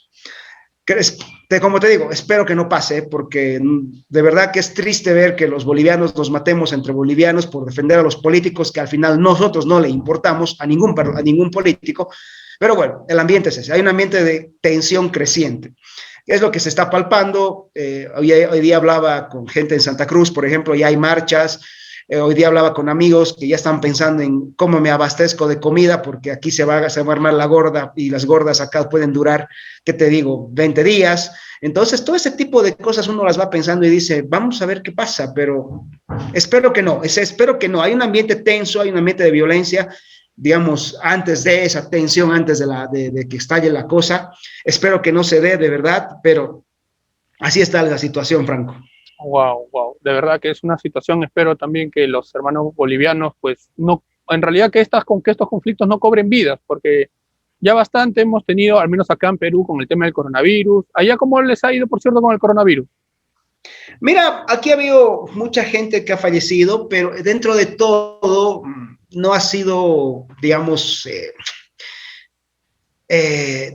Como te digo, espero que no pase porque de verdad que es triste ver que los bolivianos nos matemos entre bolivianos por defender a los políticos que al final nosotros no le importamos a ningún político. Pero bueno, el ambiente es ese, hay un ambiente de tensión creciente. Es lo que se está palpando. Hoy día hablaba con gente en Santa Cruz, por ejemplo, ya hay marchas. Hoy día hablaba con amigos que ya están pensando en cómo me abastezco de comida, porque aquí se va a armar la gorda y las gordas acá pueden durar, ¿qué te digo?, 20 días. Entonces, todo ese tipo de cosas uno las va pensando y dice, vamos a ver qué pasa, pero espero que no. Hay un ambiente tenso, hay un ambiente de violencia, digamos, antes de esa tensión, antes de que estalle la cosa. Espero que no se dé de verdad, pero así está la situación, Franco. Wow, wow. De verdad que es una situación, espero también que los hermanos bolivianos, pues, no, en realidad que estos conflictos no cobren vidas, porque ya bastante hemos tenido, al menos acá en Perú, con el tema del coronavirus. Allá, ¿cómo les ha ido, por cierto, con el coronavirus? Mira, aquí ha habido mucha gente que ha fallecido, pero dentro de todo no ha sido, digamos,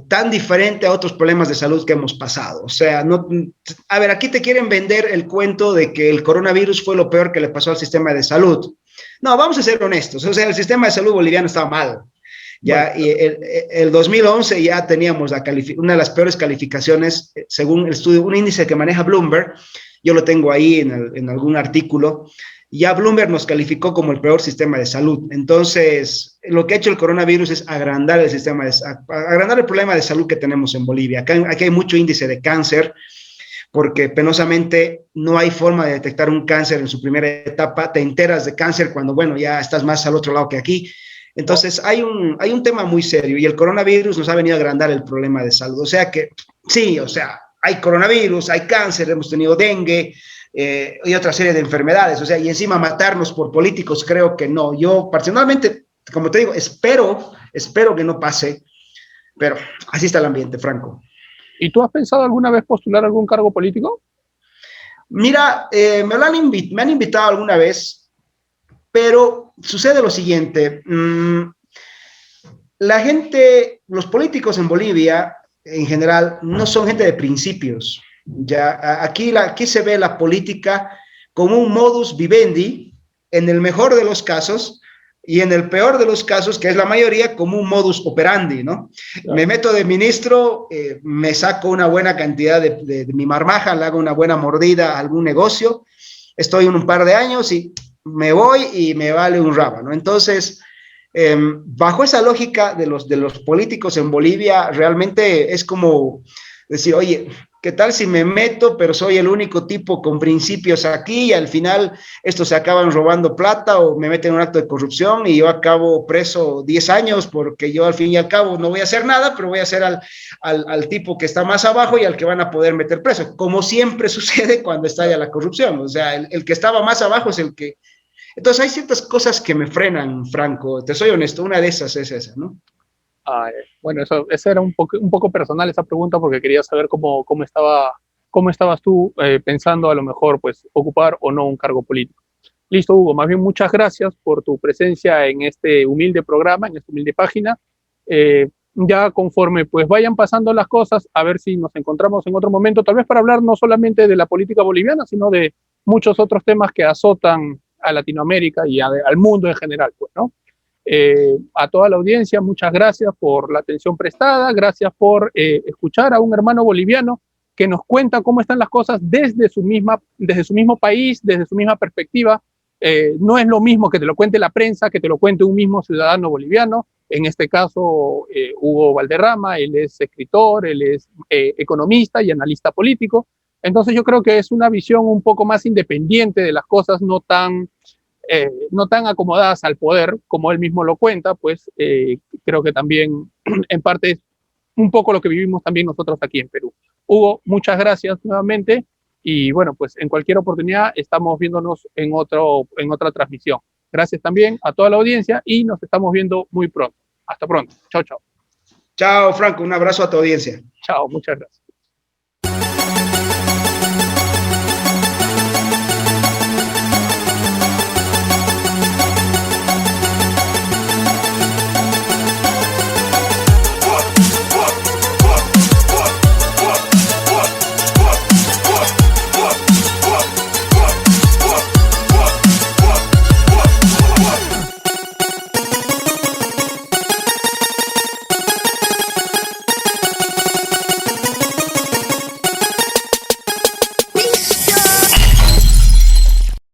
tan diferente a otros problemas de salud que hemos pasado. O sea, no, a ver, aquí te quieren vender el cuento de que el coronavirus fue lo peor que le pasó al sistema de salud. No, vamos a ser honestos. O sea, el sistema de salud boliviano estaba mal. Ya, bueno, y el 2011 ya teníamos una de las peores calificaciones, según el estudio, un índice que maneja Bloomberg. Yo lo tengo ahí en algún artículo. Ya Bloomberg nos calificó como el peor sistema de salud. Entonces, lo que ha hecho el coronavirus es agrandar el problema de salud que tenemos en Bolivia. Aquí hay mucho índice de cáncer, porque penosamente no hay forma de detectar un cáncer en su primera etapa. Te enteras de cáncer cuando, bueno, ya estás más al otro lado que aquí. Entonces, hay un tema muy serio y el coronavirus nos ha venido a agrandar el problema de salud. O sea que, sí, o sea, hay coronavirus, hay cáncer, hemos tenido dengue, y otra serie de enfermedades, o sea, y encima matarnos por políticos, creo que no. Yo personalmente, como te digo, espero que no pase, pero así está el ambiente, Franco. ¿Y tú has pensado alguna vez postular algún cargo político? Mira, me han invitado alguna vez, pero sucede lo siguiente, la gente, los políticos en Bolivia, en general, no son gente de principios. Ya, aquí se ve la política como un modus vivendi, en el mejor de los casos, y en el peor de los casos, que es la mayoría, como un modus operandi, ¿no? Claro. Me meto de ministro, me saco una buena cantidad de mi marmaja, le hago una buena mordida a algún negocio, estoy un par de años y me voy y me vale un rábano. Entonces, bajo esa lógica de los políticos en Bolivia, realmente es como decir, oye, ¿qué tal si me meto, pero soy el único tipo con principios aquí y al final estos se acaban robando plata o me meten en un acto de corrupción y yo acabo preso 10 años porque yo al fin y al cabo no voy a hacer nada, pero voy a hacer al tipo que está más abajo y al que van a poder meter preso, como siempre sucede cuando estalla la corrupción. O sea, el que estaba más abajo es el que... Entonces hay ciertas cosas que me frenan, Franco, te soy honesto, una de esas es esa, ¿no? Bueno, eso era un poco personal esa pregunta porque quería saber cómo estabas tú pensando a lo mejor pues ocupar o no un cargo político. Listo, Hugo, más bien muchas gracias por tu presencia en este humilde programa, en esta humilde página. Ya conforme pues vayan pasando las cosas, a ver si nos encontramos en otro momento, tal vez para hablar no solamente de la política boliviana, sino de muchos otros temas que azotan a Latinoamérica y al mundo en general, pues, ¿no? A toda la audiencia, muchas gracias por la atención prestada, gracias por escuchar a un hermano boliviano que nos cuenta cómo están las cosas desde su mismo país, desde su misma perspectiva. No es lo mismo que te lo cuente la prensa, que te lo cuente un mismo ciudadano boliviano. En este caso, Hugo Valderrama, él es escritor, él es economista y analista político. Entonces yo creo que es una visión un poco más independiente de las cosas, no tan acomodadas al poder, como él mismo lo cuenta, pues creo que también en parte es un poco lo que vivimos también nosotros aquí en Perú. Hugo, muchas gracias nuevamente y bueno, pues en cualquier oportunidad estamos viéndonos en otra transmisión. Gracias también a toda la audiencia y nos estamos viendo muy pronto. Hasta pronto. Chao, chao. Chao, Franco, un abrazo a tu audiencia. Chao, muchas gracias.